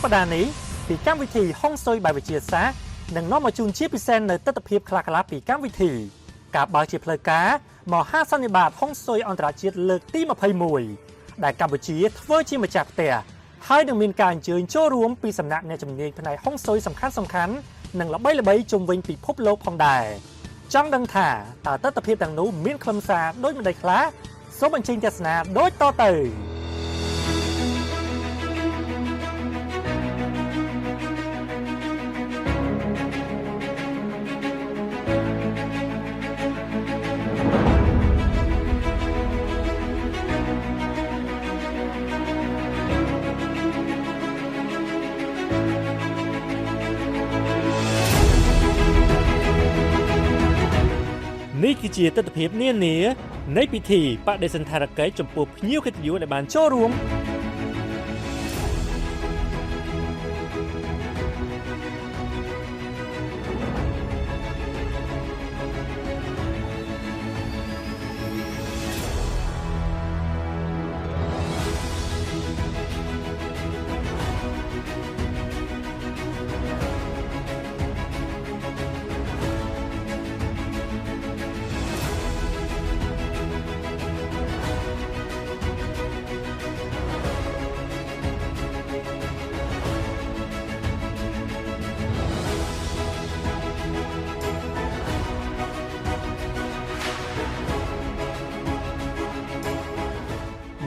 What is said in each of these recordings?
បដានេះពីកម្មវិធីហុងស៊ុយបែបវិទ្យាសាស្ត្រនឹងនាំមកជូនជាពិសេសនៅទស្សនវិជ្ជាខ្លះៗពីកម្មវិធីការបើកជាផ្លូវការមហាសន្និបាតហុងស៊ុយអន្តរជាតិលើកទី21ដែលកម្ពុជាធ្វើជាម្ចាស់ផ្ទះហើយនឹងមានការអញ្ជើញចូលរួមពីសំណាក់អ្នកជំនាញផ្នែកហុងស៊ុយសំខាន់ៗនិងល្បីៗជុំវិញពិភពលោកផងដែរចង់ដឹងថាតើទស្សនវិជ្ជាទាំងនោះមានខ្លឹមសារដូចម្តេចខ្លះសូមអញ្ជើញទស្សនាដូចតទៅនេះគឺជាទស្សនវិជ្ជានានានៃពិធីបដិសណ្ឋារកិច្ចចំពោះភ្ញៀវកិត្តិយសដែលបានចូលរួម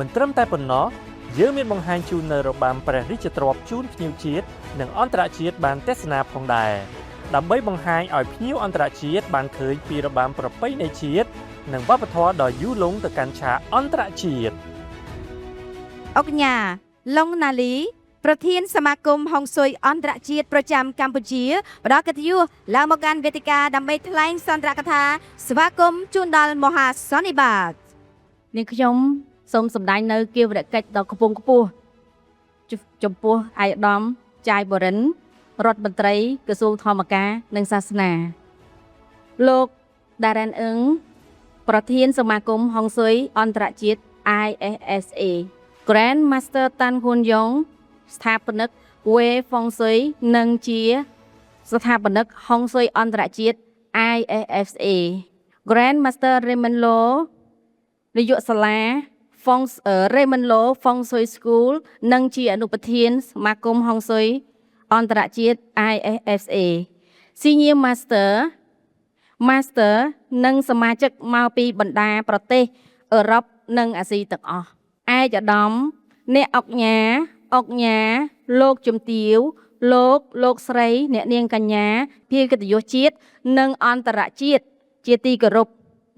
មិនត្រឹមតែប៉ុណ្ណោះយើងមានបង្ហាញជូននៅរបាំព្រះរាជទ្រព្យជូនភ្ញៀវជាតិនិងអន្តរជាតិបានទស្សនាផងដែរដើម្បីបង្ហាញឲ្យភ្ញៀវអន្តរជាតិបានឃើញពីរបាំប្រពៃណីជាតិនិងវប្បធម៌ដ៏យូរលង់ទៅកាន់ឆាកអន្តរជាតិអុកញ៉ាឡុងណាលីប្រធានសមាគមហុងស៊ុយអន្តរជាតិប្រចាំកម្ពុជាផ្ដល់កិត្តិយសឡើងមកកាន់វេទិកាដើម្បីថ្លែងសន្ទរកថាស្វាគមន៍ជូនដល់មហាសន្និបាតនាងខ្ញុំសូមសម្ដែងនៅគៀវរកិច្ចដ៏ខ្ពង់ខ្ពស់ចំពោះឯកឧត្តមចាយបរិនរដ្ឋមន្ត្រីក្រសួងធម្មការនិងសាសនាលោកដារ៉ានអឹងប្រធានសមាគមហុងស៊ុយអន្តរជាតិ ISSA Grand Master Tan Hun Yong ស្ថាបនិក Wei Feng Shui និងជាស្ថាបនិកហុងស៊ុយអន្តរជាតិ ISSA Grand Master Raymond Lo នាយកសាលា Raymond Lo Feng Shui School និងជាអនុប្រធានសមាគមហុងស៊ុយអន្តរជាតិ ISSA Senior Master និងសមាជិកមកពីបណ្ដាប្រទេសអឺរ៉ុបនិងអាស៊ីទាំងអស់ឯកឧត្តមអ្នកអុកញ៉ាលោកជំទាវលោកស្រីអ្នកនាងកញ្ញាភាគកិត្តិយសជាតិនិងអន្តរជាតិជាទីគោរព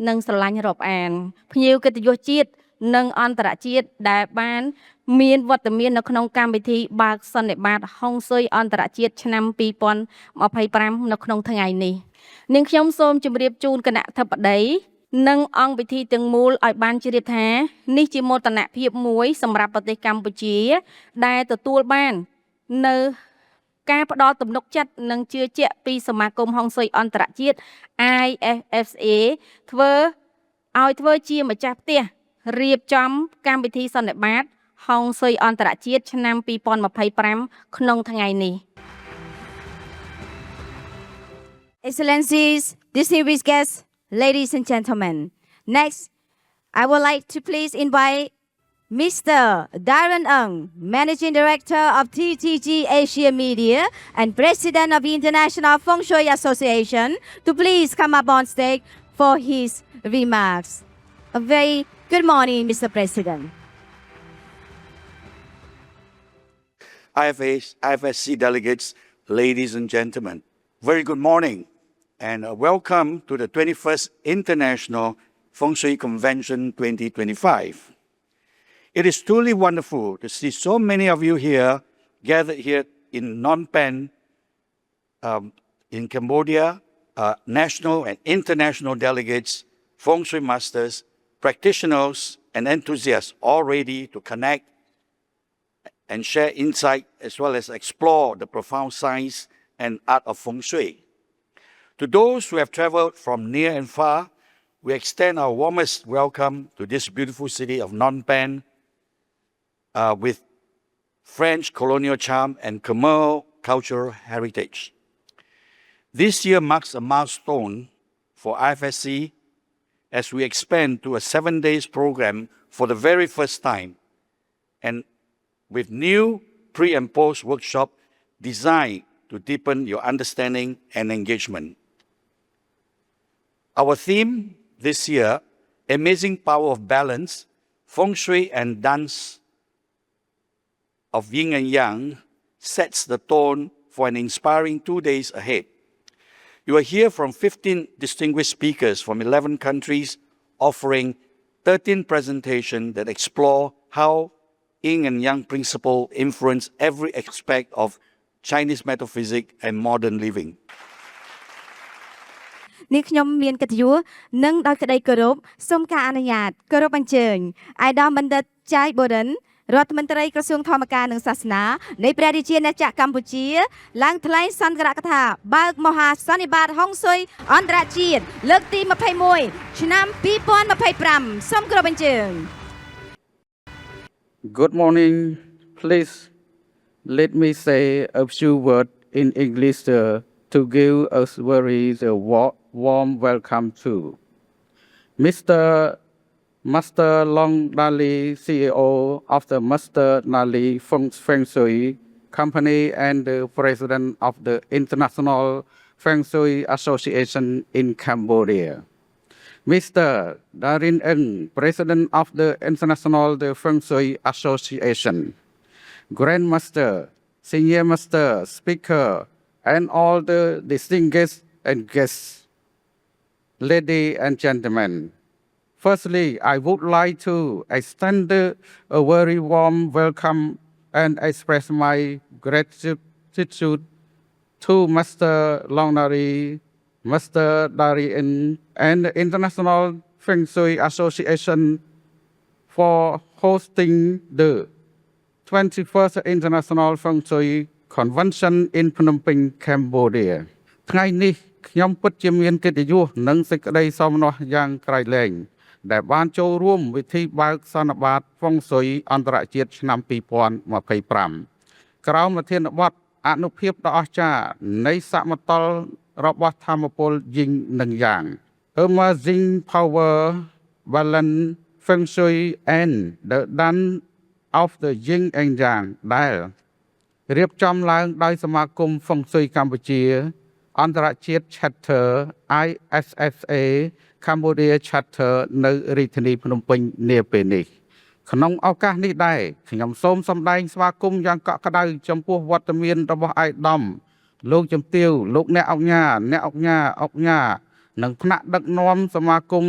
និងស្រឡាញ់រាប់អានភ្ញៀវកិត្តិយសជាតិនិងអន្តរជាតិដែលបានមានវត្តមាននៅក្នុងកម្មវិធីបើកសន្និបាតហុងស៊ុយអន្តរជាតិឆ្នាំ2025នៅក្នុងថ្ងៃនេះនាងខ្ញុំសូមជម្រាបជូនគណៈអធិបតីនិងអង្គពិធីទាំងមូលឲ្យបានជ្រាបថានេះជាមោទនភាពមួយសម្រាប់ប្រទេសកម្ពុជាដែលទទួលបាននៅការផ្ដល់ទំនុកចិត្តនិងជឿជាក់ពីសមាគមហុងស៊ុយអន្តរជាតិ ISSA ធ្វើជាម្ចាស់ផ្ទះរៀបចំកម្មវិធីសន្និបាតហុងស៊ុយអន្តរជាតិឆ្នាំ2025ក្នុងថ្ងៃនេះ Excellencies, distinguished guests, ladies and gentlemen. Next, I would like to please invite Mr. Darren Ng, Managing Director of TTG Asia Media and President of the International Feng Shui Association, to please come up on stage for his remarks. A very good morning, Mr. President. IFSC delegates, ladies and gentlemen, very good morning and welcome to the 21st International Feng Shui Convention 2025. It is truly wonderful to see so many of you here gathered here in Phnom Penh, in Cambodia, national and international delegates, Feng Shui masters, practitioners and enthusiasts all ready to connect and share insight as well as explore the profound science and art of Feng Shui. To those who have traveled from near and far, we extend our warmest welcome to this beautiful city of Phnom Penh with French colonial charm, and Khmer cultural heritage. This year marks a milestone for IFSC as we expand to a 7-day program for the very first time, and with new pre- and post-workshop designed to deepen your understanding and engagement. Our theme this year, Amazing Power of Balance, Feng Shui and Dance of Yin and Yang, sets the tone for an inspiring 2 days ahead. You will hear from 15 distinguished speakers from 11 countries, offering 13 presentations that explore how Yin and Yang principle influence every aspect of Chinese metaphysics and modern living. នេះខ្ញុំមានកិត្តិយសនិងដោយក្តីគោរពសូមការអនុញ្ញាតគោរពអញ្ជើញអាយដាមបណ្ឌិតចៃបូរិនរដ្ឋមន្ត្រីក្រសួងធម្មការនិងសាសនានៃព្រះរាជាណាចក្រកម្ពុជាឡើងថ្លែងសន្ទរកថាបើកមហាសន្និបាតហុងស៊ុយអន្តរជាតិលើកទី21ឆ្នាំ2025សូមគោរពអញ្ជើញ Good morning. Please let me say a few words in English to give us very warm welcome to Mr. Master Long Dali, CEO of the Master Dali Feng Shui Company and the President of the International Feng Shui Association in Cambodia. Mr. Darin Eng, President of the International Feng Shui Association. Grandmaster, Senior Master, Speaker, and all the distinguished and guests, ladies and gentlemen. Firstly, I would like to extend a very warm welcome and express my gratitude to Master Longnari, Master Darien, and the International Feng Shui Association for hosting the 21st International Feng Shui Convention in Phnom Penh, Cambodia. ថ្ងៃនេះខ្ញុំពិតជាមានកិត្តិយសនិងសេចក្តីសោមនស្សយ៉ាងក្រៃលែងដែលបានចូលរួមពិធីបើកសន្និបាតហ្វុងស៊ុយអន្តរជាតិឆ្នាំ2025ក្រោមប្រធានបទអនុភាពដ៏អស្ចារ្យនៃសមតុល្យរបស់ធម្មពលយីងនិងយ៉ាង Emerging Power Balance Feng Shui and the Dance of the Yin and Yang ដែលរៀបចំឡើងដោយសមាគមហ្វុងស៊ុយកម្ពុជាអន្តរជាតិ Chapter ISSA Cambodia Chapter នៅរាជធានីភ្នំពេញនាពេលនេះក្នុងឱកាសនេះដែរខ្ញុំសូមសម្ដែងស្វាគមន៍យ៉ាងកក់ក្ដៅចំពោះវត្តមានរបស់អាយដាមលោកជំទាវលោកអ្នកអង្គញានិងថ្នាក់ដឹកនាំសមាគម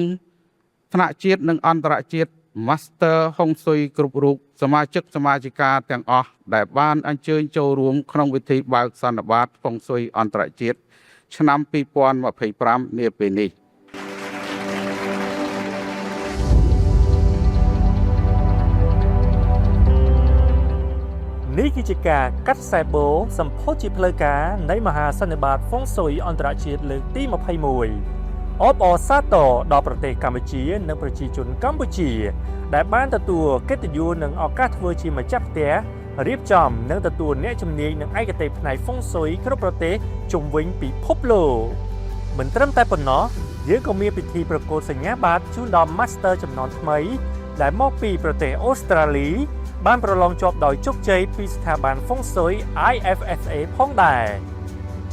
ថ្នាក់ជាតិនិងអន្តរជាតិ Master ហុងស៊ុយគ្រប់រូបសមាជិកសមាជិកាទាំងអស់ដែលបានអញ្ជើញចូលរួមក្នុងពិធីបើកសន្និបាតហ្វុងស៊ុយអន្តរជាតិឆ្នាំ2025នាពេលនេះ នេះគឺជាការកាត់ខ្សែបូសម្ពោធជាផ្លូវការនៃមហាសន្និបាតហ្វុងស៊ុយអន្តរជាតិលើកទី21 អបអរសាទរដល់ប្រទេសកម្ពុជានិងប្រជាជនកម្ពុជាដែលបានទទួលកិត្តិយសនិងឱកាសធ្វើជាម្ចាស់ផ្ទះរៀបចំនិងទទួលអ្នកជំនាញនិងឯកទេសផ្នែកហ្វុងស៊ុយគ្រប់ប្រទេសជុំវិញពិភពលោកមិនត្រឹមតែប៉ុណ្ណោះយើងក៏មានពិធីប្រកួតសញ្ញាបត្រជូនដល់ Master ចំនួនថ្មីដែលមកពីប្រទេសអូស្ត្រាលីបានប្រឡងជាប់ដោយជោគជ័យពីស្ថាប័នហ្វុងស៊ុយ IFSA ផងដែរ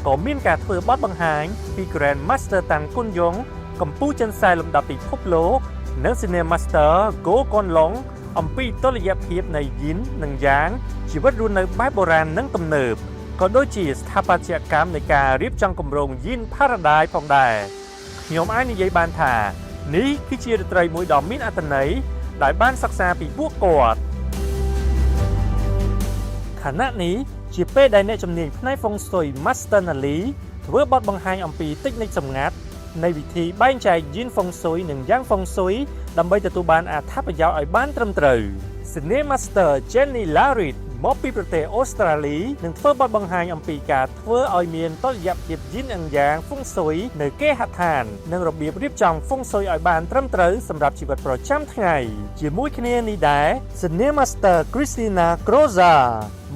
ក៏មានការធ្វើបទបង្ហាញពី Grand Master តាំងគុនយ៉ុងកម្ពុជាចិនសែលំដាប់ពិភពលោកនិង Senior Master ហ្គោកុនឡុងអំពីតុល្យភាពនៃយីននិងយ៉ាងជីវិតរស់នៅបែបបុរាណនិងទំនើបក៏ដូចជាស្ថាបត្យកម្មនៃការរៀបចំគម្រោងយីន Paradise ផងដែរខ្ញុំអាចនិយាយបានថានេះគឺជារាត្រីមួយដ៏មានអត្ថន័យដែលបានសិក្សាពីពួកគាត់ខណៈនេះជាពេលដែលអ្នកជំនាញផ្នែកហ្វុងស៊ុយ Master Nali ធ្វើបទបង្ហាញអំពីតិចនិចសម្ងាត់នៃវិធីបែងចែកយីនហ្វុងស៊ុយនិងយ៉ាងហ្វុងស៊ុយដើម្បីទទួលបានអត្ថប្រយោជន៍ឲ្យបានត្រឹមត្រូវ Senior Master Jenny Larit មកពីប្រទេសអូស្ត្រាលីនឹងធ្វើបទបង្ហាញអំពីការធ្វើឲ្យមានតុល្យភាពយីនយ៉ាងហ្វុងស៊ុយនៅគេហដ្ឋាននិងរបៀបរៀបចំហ្វុងស៊ុយឲ្យបានត្រឹមត្រូវសម្រាប់ជីវិតប្រចាំថ្ងៃជាមួយគ្នានេះដែរ Senior Master Christina Groza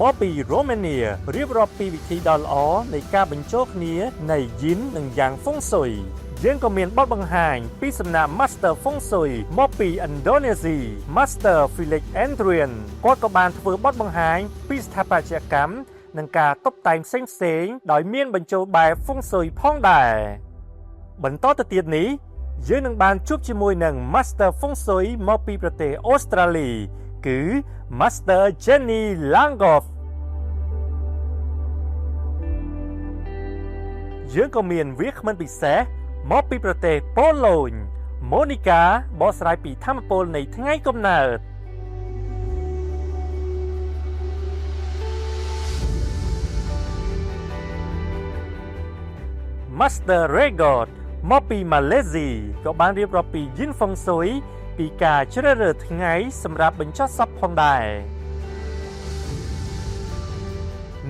មកពី Romania រៀបរាប់ពីវិធីដ៏ល្អនៃការបញ្ចូលគ្នានៃយីននិងយ៉ាងហ្វុងស៊ុយយើងក៏មានបទបង្ហាញពីសំណាក់ Master ហ្វុងស៊ុយមកពីឥណ្ឌូនេស៊ី Master Felix Andrian គាត់ក៏បានធ្វើបទបង្ហាញពីស្ថាបត្យកម្មនិងការតុបតែងផ្សេងៗដោយមានបញ្ចូលបែបហ្វុងស៊ុយផងដែរបន្តទៅទៀតនេះយើងនឹងបានជួបជាមួយនឹង Master ហ្វុងស៊ុយមកពីប្រទេសអូស្ត្រាលីគឺ Master Jenny Langhoff យើងក៏មានវាគ្មិនពិសេសមកពីប្រទេសប៉ូឡូញ Monica បកស្រាយពីធម្មពលនៃថ្ងៃកំណើត Master Regot មកពីម៉ាឡេស៊ីក៏បានរៀបរាប់ពីយីនហ្វុងស៊ុយពីការជ្រើសរើសថ្ងៃសម្រាប់បញ្ចុះសពផងដែរ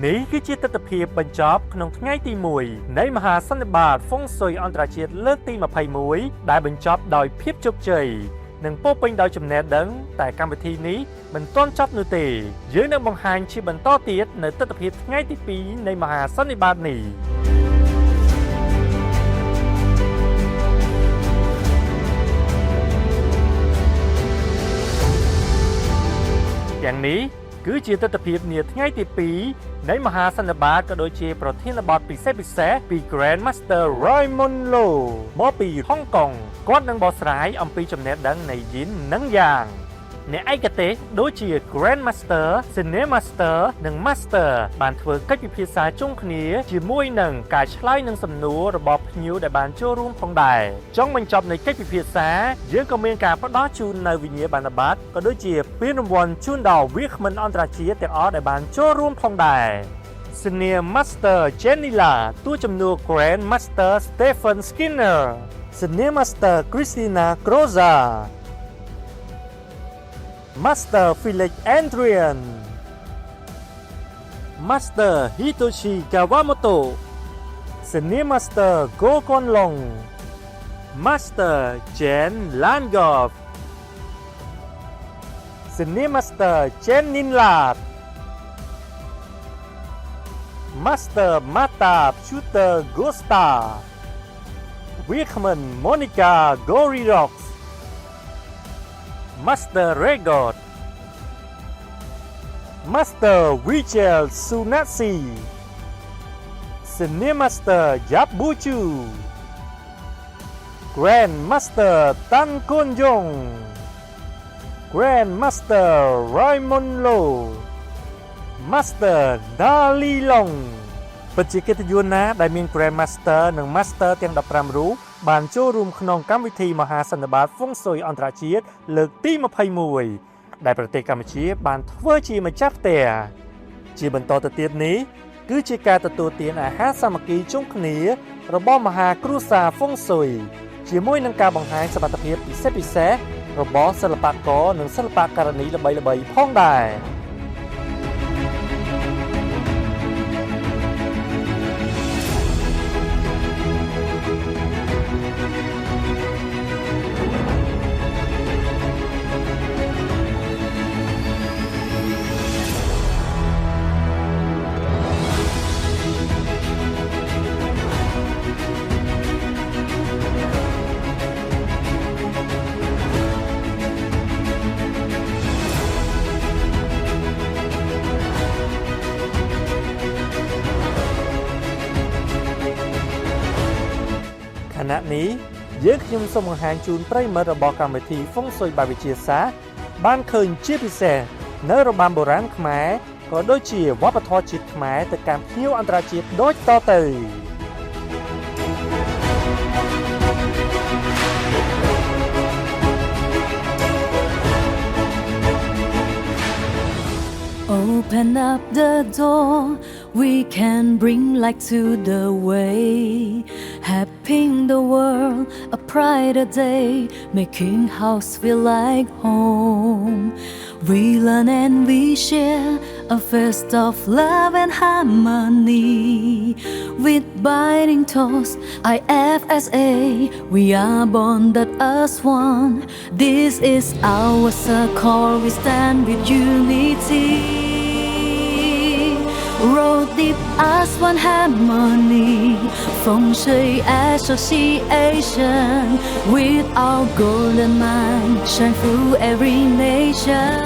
នេះគឺជាទស្សនវិជ្ជាបញ្ចប់ក្នុងថ្ងៃទី1នៃមហាសន្និបាតហ្វុងស៊ុយអន្តរជាតិលើកទី21ដែលបញ្ចប់ដោយភាពជោគជ័យនិងពោរពេញដោយចំណេះដឹងតែកម្មវិធីនេះមិនទាន់ចប់នោះទេយើងនឹងបង្ហាញជាបន្តទៀតនៅទស្សនវិជ្ជាថ្ងៃទី2នៃមហាសន្និបាតនេះយ៉ាងនេះគឺជាទស្សនវិជ្ជានាថ្ងៃទី2នៃមហាសន្និបាតក៏ដូចជាប្រធានបទពិសេសពី Grand Master Raymond Lo មកពីហុងកុងគាត់នឹងបកស្រាយអំពីចំណេះដឹងនៃយីននិងយ៉ាងអ្នកឯកទេសដូចជា Grand Master, Senior Master និង Master បានធ្វើកិច្ចពិភាក្សាជុំគ្នាជាមួយនឹងការឆ្លើយនឹងសំណួររបស់ភ្ញៀវដែលបានចូលរួមផងដែរចុងបញ្ចប់នៃកិច្ចពិភាក្សាយើងក៏មានការផ្ដល់ជូននៅវិញ្ញាបនបត្រក៏ដូចជាពានរង្វាន់ជូនដល់វាគ្មិនអន្តរជាតិទាំងអស់ដែលបានចូលរួមផងដែរ Senior Master Janila តួជំនួស Grand Master Stephen Skinner Senior Master Christina Groza Master Felix Andrian Master Hitoshi Kawamoto Senior Master Go Kon Long Master Jen Langhoff Senior Master Jen Ninh Lạt Master Mata Shooter Gosta Wickman Monica Gorirox Master Regot Master Wichel Sunatsi Senior Master Yap Buchu Grand Master Tan Kon Yong Grand Master Raymond Lo Master Dali Long ពិតជាកិត្តិយសណាស់ដែលមាន Grand Master និង Master ទាំង15រូបបានចូលរួមក្នុងកម្មវិធីមហាសន្និបាតហ្វុងស៊ុយអន្តរជាតិលើកទី21ដែលប្រទេសកម្ពុជាបានធ្វើជាម្ចាស់ផ្ទះជាបន្តទៅទៀតនេះគឺជាការទទួលទានអាហារសាមគ្គីជុំគ្នារបស់មហាគ្រួសារហ្វុងស៊ុយជាមួយនឹងការបង្ហាញសមត្ថភាពពិសេសរបស់សិល្បករនិងសិល្បករនីល្បីៗផងដែរខណៈនេះយើងខ្ញុំសូមបង្ហាញជូនប្រិយមិត្តរបស់កម្មវិធីហ្វុងស៊ុយបែបវិទ្យាសាស្ត្របានឃើញជាពិសេសនៅរបាំបុរាណខ្មែរក៏ដូចជាវប្បធម៌ជាតិខ្មែរទៅកាន់ភ្ញៀវអន្តរជាតិដូចតទៅ Open up the door, we can bring light to the way. Happy in the world, a brighter day, making house feel like home. We learn and we share a feast of love and harmony. With biting toast, IFSA, we are bonded as one. This is our circle, we stand with unity. Road deep as one harmony, Feng Shui Association, with our golden mind, shine through every nation.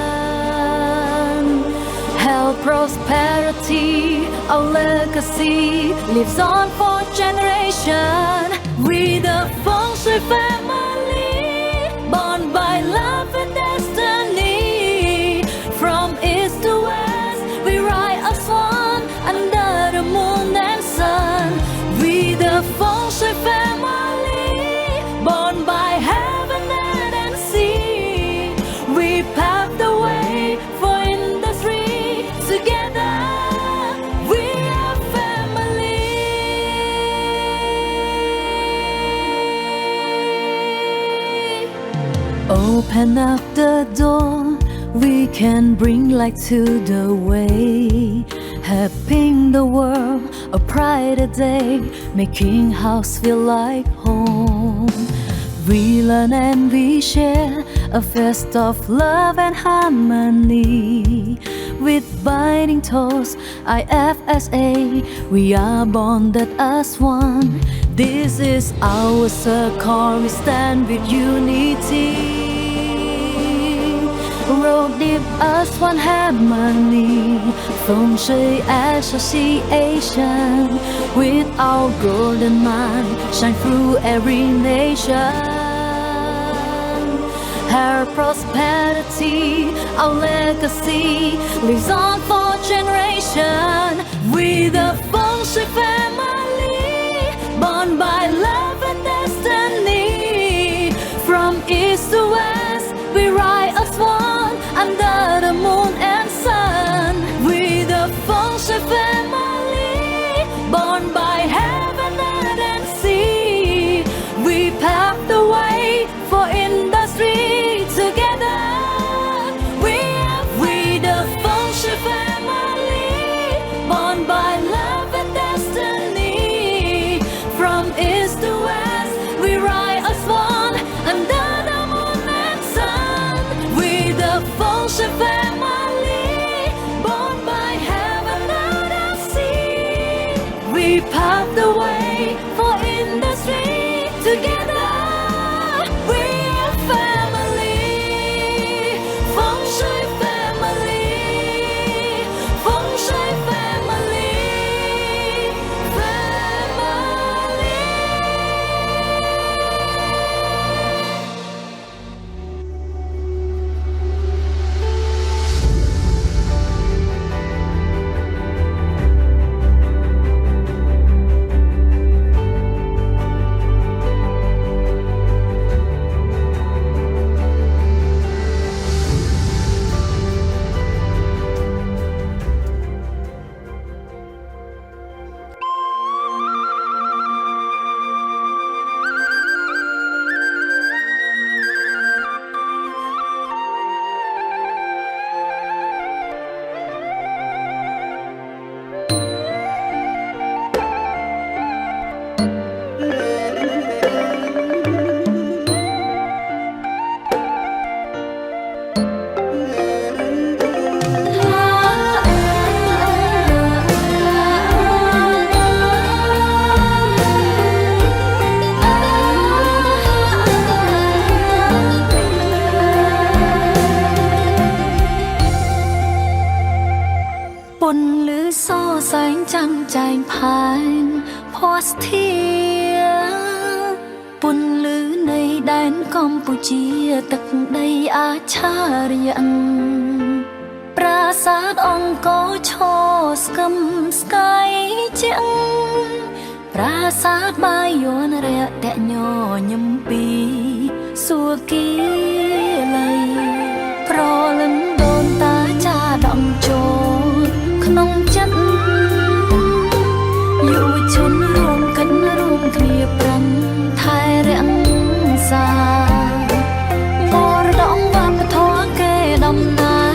Health, prosperity, our legacy lives on for generation. We the Feng Shui family, born by love and destiny. From east to west, we ride as one under the moon and sun. We the Feng Shui family, born by heaven and sea. We pave the way for industry. Together, we are family. Open up the door, we can bring light to the way. Helping the world, a brighter day, making house feel like home. We learn and we share a feast of love and harmony. With biting toast, IFSA, we are bonded as one. This is our circle, we stand with unity. Road deep as one harmony, Feng Shui Association, with our golden mind, shine through every nation. Her prosperity, our legacy lives on for generation. We the Feng Shui family, born by love and destiny. From east to west, we ride as one under the moon and sun. We the Feng Shui family, born by heaven and sea. We pave the way for industry. Together, we the Feng Shui family, born by love and destiny. From east to west, we ride as one under the moon and sun. We the Feng Shui family, born by heaven and sea. We pave the way for industry. Together, we are family. Feng Shui family, Feng Shui family, family. Bồn lứ so sánh trăng chành phàn Postia Bồn lứ này đến Campuchia Tật đây á cha riêng Prasad ông có cho Skam sky chẳng Prasad bay yon rẹ tẹ nhỏ nhâm pi Xua kia lầy Pro lần đồn ta cha đọng trốn Nông chất Dụ chốn rùm kia prăng Thái rẽng xa Mô đóng và thóa kê đầm nai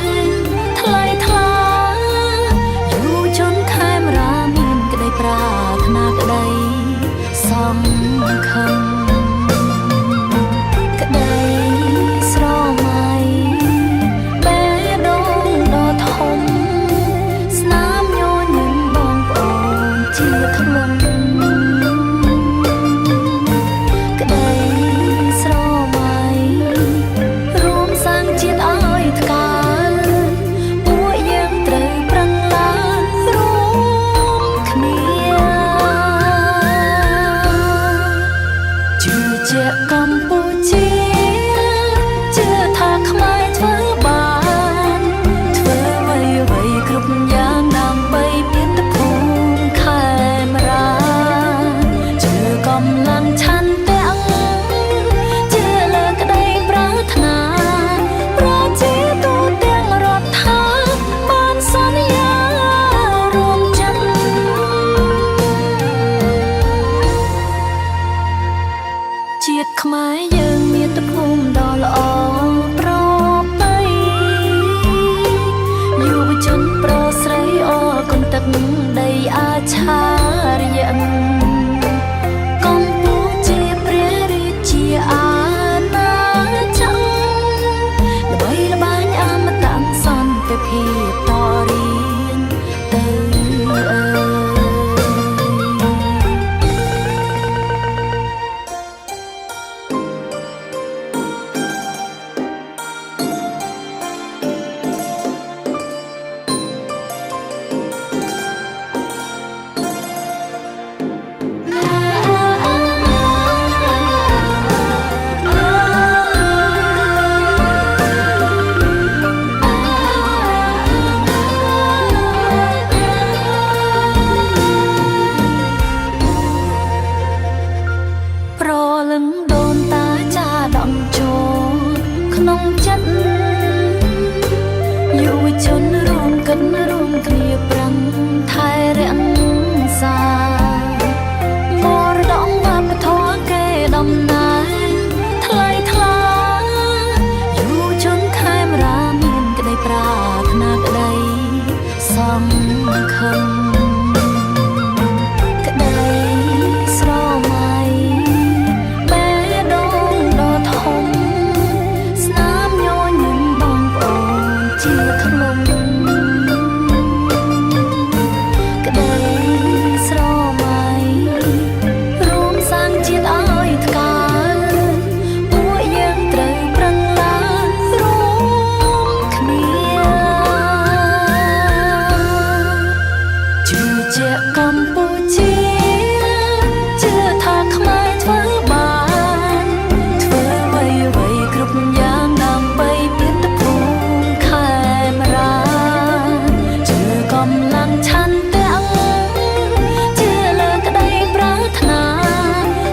ชนร่วมกันร่วมเคลียปรังไทยเรียงสามรดกมาปะทอแก่ดำนายทลายทลาอยู่ชนไทยมารามีนก็ได้ปราถนากระไดสองคำกระไดสรอไหมแม่ดงดอทมสนามโยนยิงบองโอนเจียทะลมกระไดสรอไหมรวมสร้างจิตอ้อยทการบัวยังเตยปรังลารวมขเนียจือเจ้ากัมพูชีเจือทาขมายทวบานเธอไว้ไว้กรุบยางนำไปเปลี่ยนตะพูงแค่มาราเจือกำลังชันเตียงเจือเลิกก็ได้ปรารถนา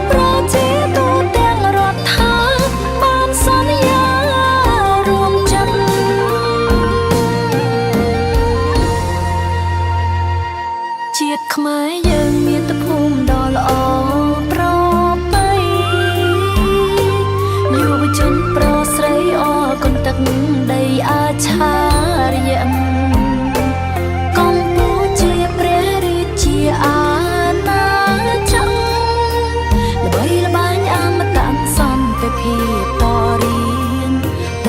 โปรดเจียตัวเตียงรถทางบ้านสัญญารวมจันเจียดขมายยังมีตะพูมดอลอปรอไปอยู่ไปจนปรอใสออคนตักได้อาชาเรียมกัมพูเจียเปรริเจียอาณาจังละใบละบานอามตันสันไปเพียบต่อเรียนเต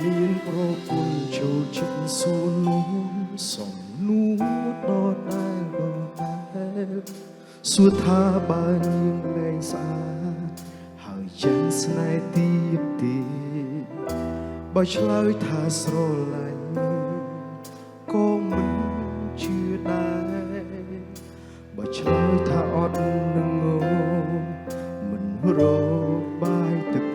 មានប្រពន្ធចូលចិត្តសួននោះសំនួរដដែលសួរថាបើនាងលែងស្អាតហើយចឹងស្នេហ៍ទៀបទេបើឆ្លើយថាស្រឡាញ់ក៏មិនជឿដែរបើឆ្លើយថាអត់នឹងមិនរកបាយទឹក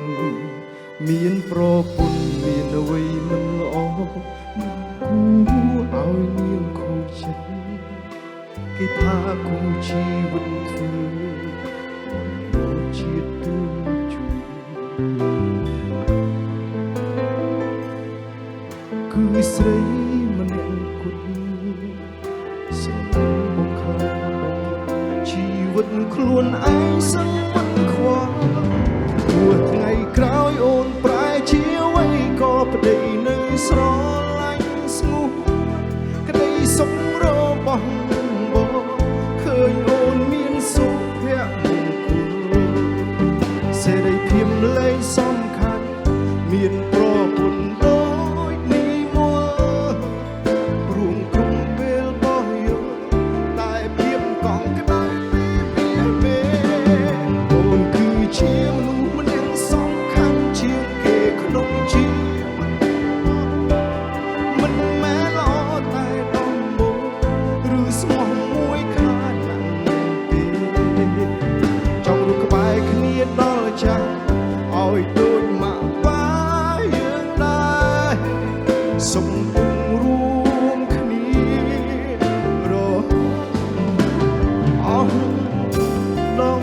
មានប្រពន្ធមានអ្វីមិនល្អមិនគួរឲ្យនាងខូចចិត្តគេថាគូជីវិតធ្វើមិនជាតិទៅជួបគឺស្រីម្នាក់គត់ស្រឡាញ់បងខ្លាំងជីវិតខ្លួនឯងសឹងមិនខ្វល់ព្រោះថ្ងៃក្រោយអូនប្រែជាអ្វីក៏ប្តីនៅស្រឡាញ់ស្ងួនក្តីសុខរបស់បងឃើញអូនមានសុភមង្គលសេរីភាពលែងសំខាន់មានប្រពន្ធដូចនេះមករួមគុំពេលបោះយោតែភាពកង់ក្តៅពីពីអូនគឺជាមនុស្សម្នាក់សំខាន់ជាងគេក្នុងជីវិតមិនមែនល្អតែដំបូងឬស្មោះមួយខាតណាស់ទេចង់រស់ក្បែរគ្នាដល់ចាស់ឲ្យដូចម៉ាក់ប៉ាយើងដែរសុំពុំរួមគ្នារហូតអស់ដង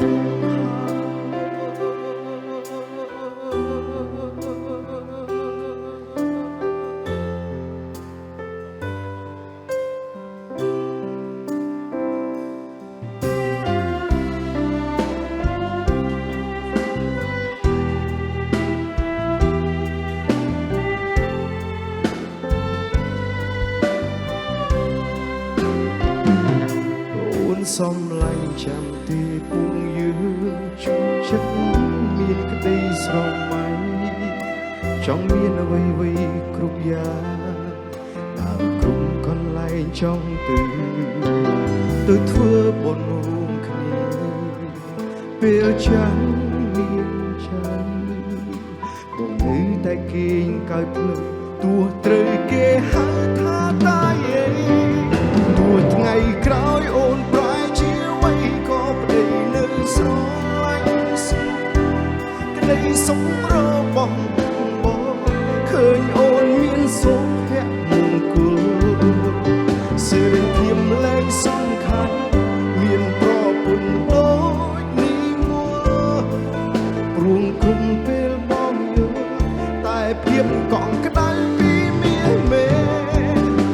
អូនសំឡាញ់ចាំទេពុំយើងជួបចិត្តមានក្តីស្រមៃចង់មានអ្វីៗគ្រប់យ៉ាងដើរគ្រប់កន្លែង ងចង់ទៅធ្វើបុណ្យរួមគ្នាពេលចាំមានចាំបងនៅតែគេងកើយភ្លឹកទោះត្រូវគេហៅថាតាយេទោះថ្ងៃក្រោយអូនប្រែជាអ្វីក៏ប្តីនៅស្រឡាញ់ស្នេហ៍ក្តីសុខរបស់បងឃើញអូនមានសុភមង្គលសេរីភាពលែងសំខាន់មានប្រពន្ធដូចនេះមកព្រួងគុំពេលបងយល់តែភាពកក់ក្ដៅពីមាសមេ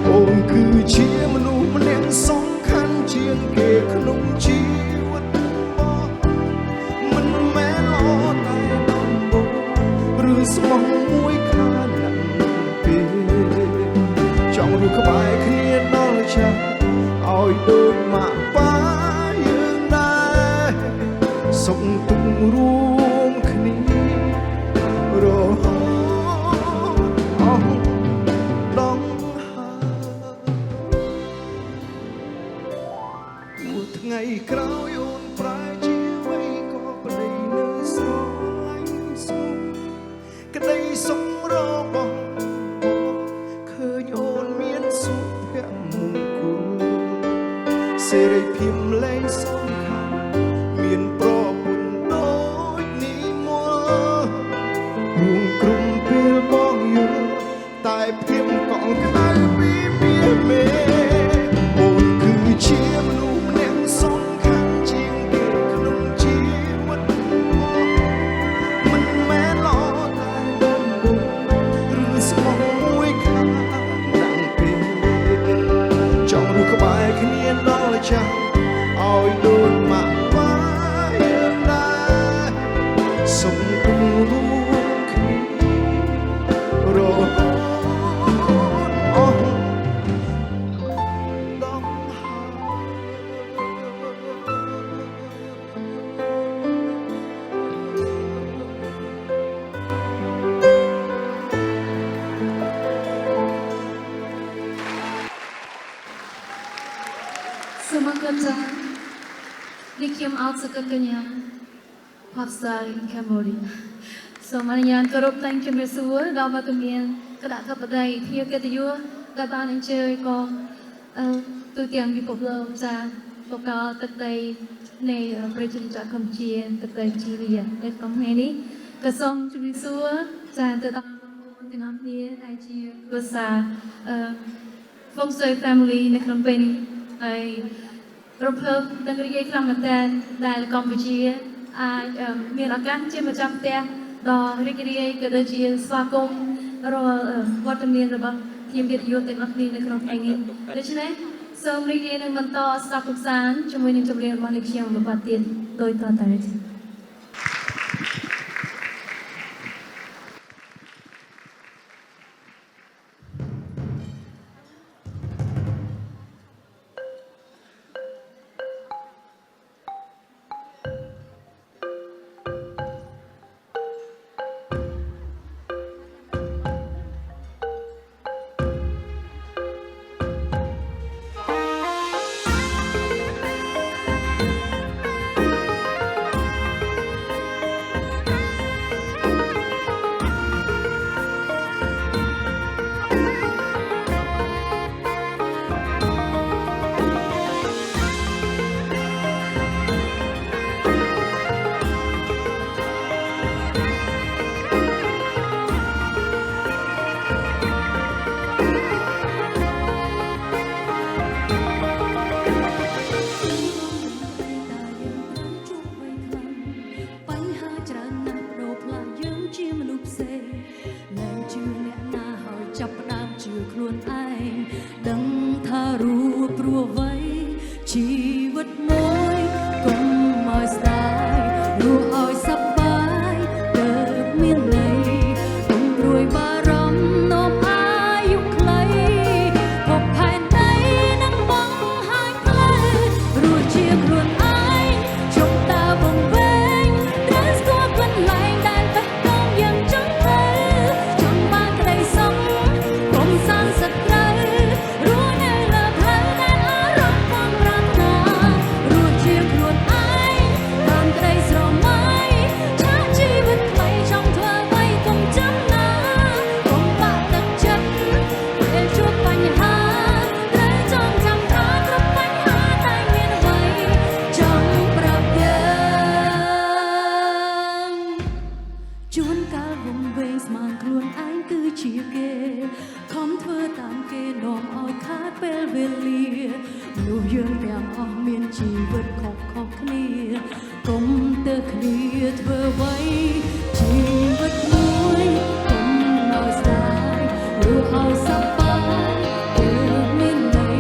អូនគឺជាមនុស្សម្នាក់សំខាន់ជាងគេក្នុងជីវិតបងមិនមែនល្អតែដំបូងឬស្មោះមួយខាងណាស់ពេកចង់រស់ក្បែរគ្នាដល់ចាស់ឲ្យដូចម៉ាក់ប៉ាយើងដែរសុខទុក្ខរួមគ្នារហូតអស់ដងហើយថ្ងៃក្រោយអូនប្រែជាអ្វីក៏ប្តីនៅស្រឡាញ់សុខក្តីសុខរបស់ឃើញអូនមានសុភមង្គលសេរីភាពលែងសំខាន់មានប្រពន្ធដូចនេះមករួងក្រុមពេលបងយល់តែភាពកក់ក្ដៅពីមាសមេអូនគឺជាមនុស្សម្នាក់សំខាន់ជាងគេក្នុងជីវិតមិនមែនល្អតែដំបូងឬស្មោះមួយខាងណាស់ពេកចង់រស់ក្បែរគ្នាដល់ចាស់ឲ្យដូចម៉ាក់ប៉ាយើងដែរសុខទុក្ខរួមគ្នារហូតអស់ដងសូមអរគុណចា៎នេះខ្ញុំអោតសកកញ្ញា Popstar in Cambodia សូមអនុញ្ញាតគោរពតាំងជំរាបសួរដល់វត្តមានគណៈធិបតីភ្ញៀវកិត្តិយសដែលបានអញ្ជើញក៏ទូទាំងពិភពលោកចា៎បកលទឹកដីនៃប្រជាជាតិកម្ពុជាទឹកដីជីរីនៅក្នុងថ្ងៃនេះក៏សូមជំរាបសួរចា៎ទៅដល់បងប្អូនទាំងអស់គ្នាដែលជាគ្រួសារFongsoy Family នៅក្នុងពេលនេះហើយរំភើបទាំងរីករាយខ្លាំងមែនទែនដែលកម្ពុជាអាចមានឱកាសជាម្ចាស់ផ្ទះដ៏រីករាយក៏ដូចជាស្វាគមន៍រាល់វត្តមានរបស់ភ្ញៀវកិត្តិយសទាំងអស់គ្នានៅក្នុងថ្ងៃនេះដូច្នេះសូមរីករាយនឹងបន្តស្ដាប់កំសាន្តជាមួយនឹងចម្រៀងរបស់លោកខ្ញុំមួយបាត់ទៀតដោយតទៅ យើងទាំងអស់មានជីវិតខុសៗគ្នាកុំទៅគ្នាធ្វើអ្វីជីវិតមួយកុំឲ្យស្ដាយឬឲ្យសប្បាយគឺមានន័យ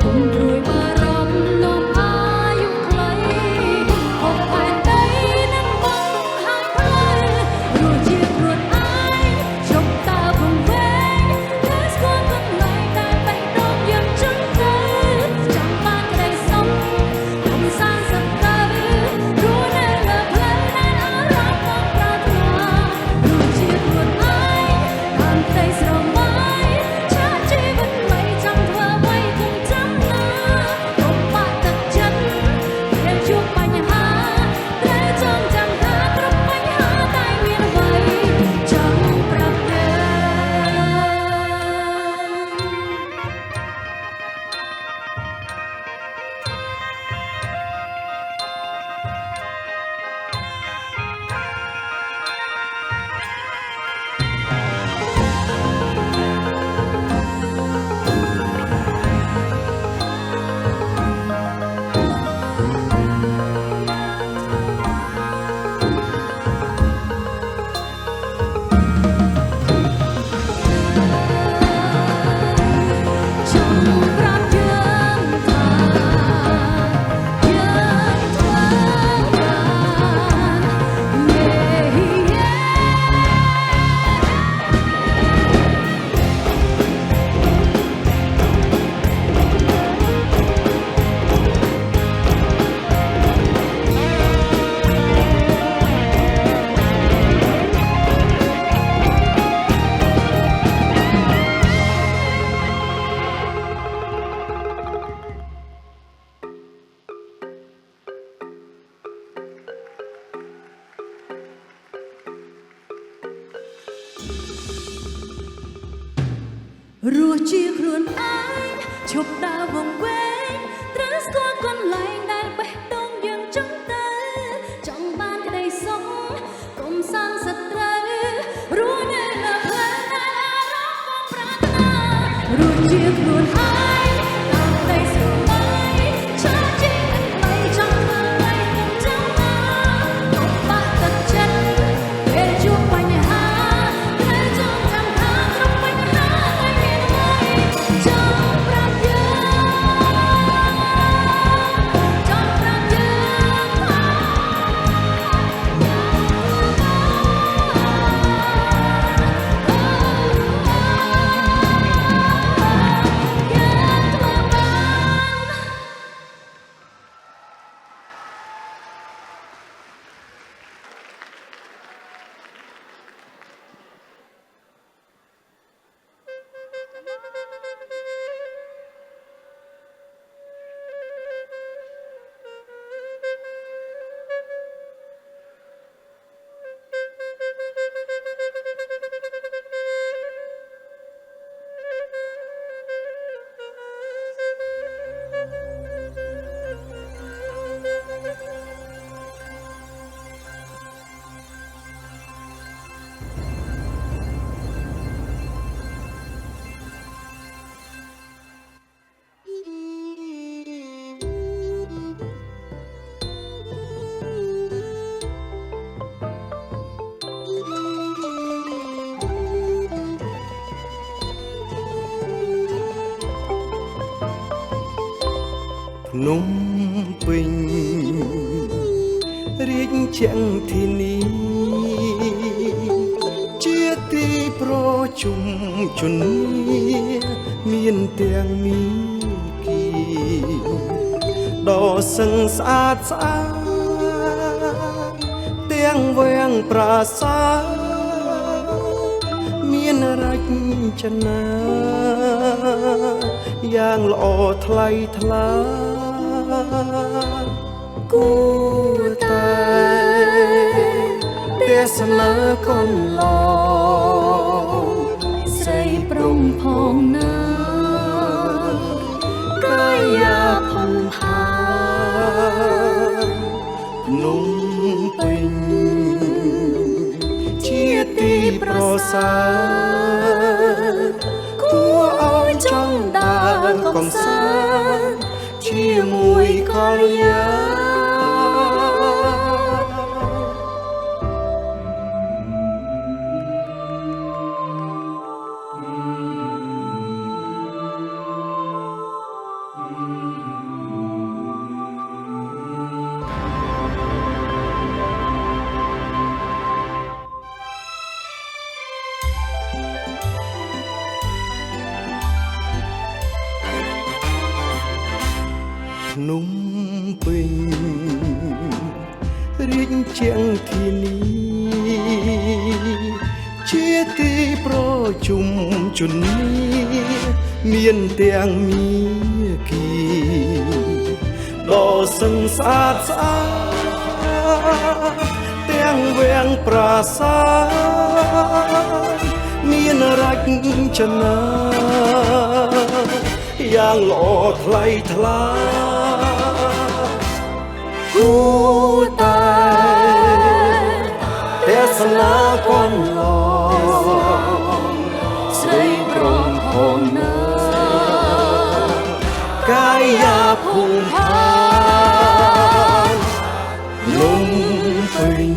កុំព្រួយបារម្ភនាំអាយុខ្លីអបផែនដីនឹងបងបង្ហាញផ្លូវរួចជាខ្លួនឯងជប់តាវងវែងតែស្គាល់កន្លែងដែលបេះដូងយើងចង់ទៅចង់បានក្តីសុខកុំសាងសង់ទៅព្រោះនៅលើផ្លូវដែលអារម្មណ៍បងប្រាថ្នារួចជាខ្លួនឯងបានក្តីស្រមៃឆាជីវិតថ្មីចង់ធ្វើអ្វីកុំចាំណាកុំបាក់ទឹកចិត្តពេលជួបបញ្ហាត្រូវចងចាំថាគ្រប់បញ្ហាតែមានអ្វីចង់ប្រាប់យើង ចង់ប្រាប់យើងថាយើងធ្វើរស់ជាខ្លួនឯងឈប់ដើរវង្វេងត្រូវស្គាល់កន្លែងដែលបេះដូងយើងចង់ទៅចង់បានក្តីសុខកុំសាងសត្រូវរស់នៅលើផ្លូវដែលអារម្មណ៍បងប្រាថ្នារស់ជាខ្លួនឯងតាមក្តីស្រមៃឆាជីវិតថ្មីចង់ធ្វើអ្វីកុំចាំណាកុំបាក់ទឹកចិត្តពេលជួបបញ្ហាត្រូវចងចាំថាគ្រប់បញ្ហាតែមានអ្វីចង់ប្រាប់យើងចង់ប្រាប់យើងថា ភ្នំពេញរាជជាងធានីជាទីប្រជុំជនមានទាំងមីគីដ៏សឹងស្អាតស្អាតទាំងវាំងប្រាសាទមានរចនាយ៉ាងល្អថ្លៃថ្លាគួរតែទេសនាកូនឡងស្រីប្រុងផងណាកាយាផុងហាភ្នំពេញជាទីប្រសើរគួរឲ្យចង់ដើរកំសាន្តជី ភ្នំពេញរាជជាងធានីជាទីប្រជុំជនមានទាំងមាគីដ៏សឹងស្អាតស្អាតទាំងវាំងប្រាសាទមានរចនាយ៉ាងល្អថ្លៃថ្លាគូតែទេសនាកូនឡងស្រីព្រមផងណាកាយាភូមិផានលំពេញ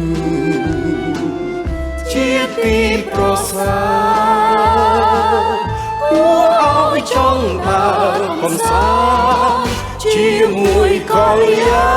ជាទីប្រសើរគួរឲ្យចង់ដើរកំសាន្តជាមួយកល្យា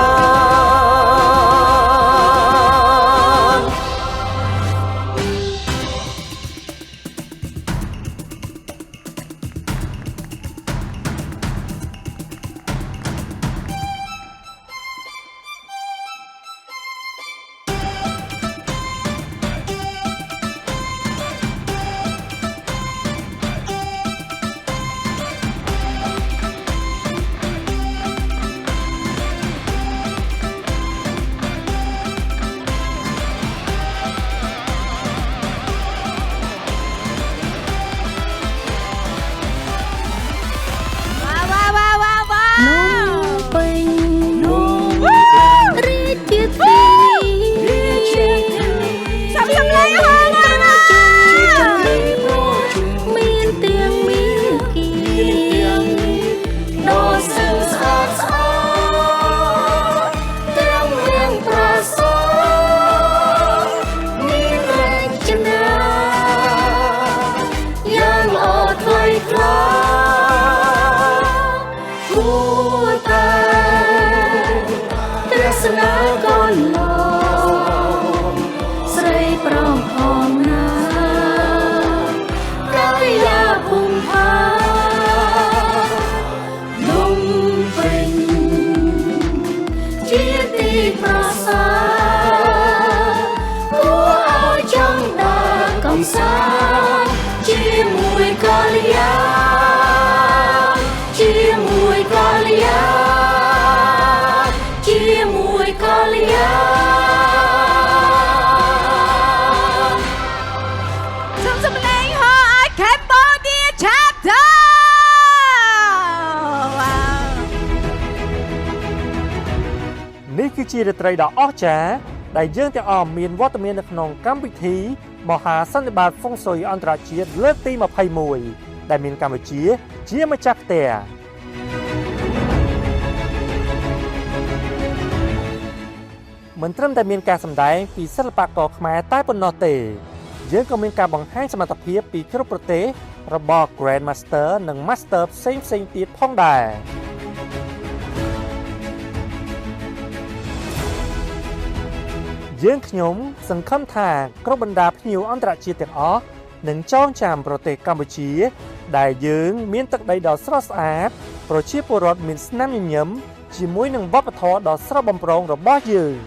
ជាមួយកល្យាជាមួយកល្យាជាមួយកល្យាសូមសម្លេងហៅឲ្យ Cambodia Chapter នេះគឺជារាត្រីដ៏អស្ចារ្យដែលយើងទាំងអស់មានវត្តមាននៅក្នុងកម្មវិធីមហាសន្និបាតហ្វុងស៊ុយអន្តរជាតិលើកទី21ដែលមានកម្ពុជាជាម្ចាស់ផ្ទះមិនត្រឹមតែមានការសម្ដែងពីសិល្បករខ្មែរតែប៉ុណ្ណោះទេយើងក៏មានការបង្ហាញសមត្ថភាពពីគ្រប់ប្រទេសរបស់ Grand Master និង Master ផ្សេងៗទៀតផងដែរយើងខ្ញុំសង្ឃឹមថាគ្រប់បណ្ដាភ្ញៀវអន្តរជាតិទាំងអស់នឹងចងចាំប្រទេសកម្ពុជាដែលយើងមានទឹកដីដ៏ស្រស់ស្អាតប្រជាពលរដ្ឋមានស្នាមញញឹមជាមួយនឹងវប្បធម៌ដ៏ស្រស់បំព្រងរបស់យើង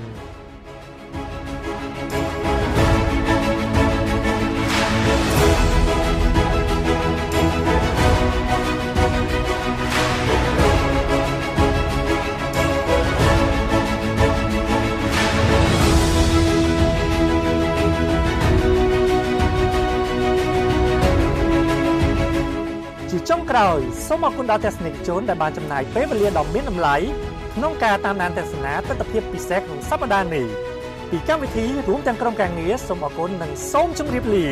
ចុងក្រោយសូមអរគុណដល់ទស្សនិកជនដែលបានចំណាយពេលវេលាដ៏មានតម្លៃក្នុងការតាមដានទស្សនាទស្សនវិជ្ជាពិសេសក្នុងសប្តាហ៍នេះពីកម្មវិធីរួមទាំងក្រុមការងារសូមអរគុណនិងសូមជម្រាបលា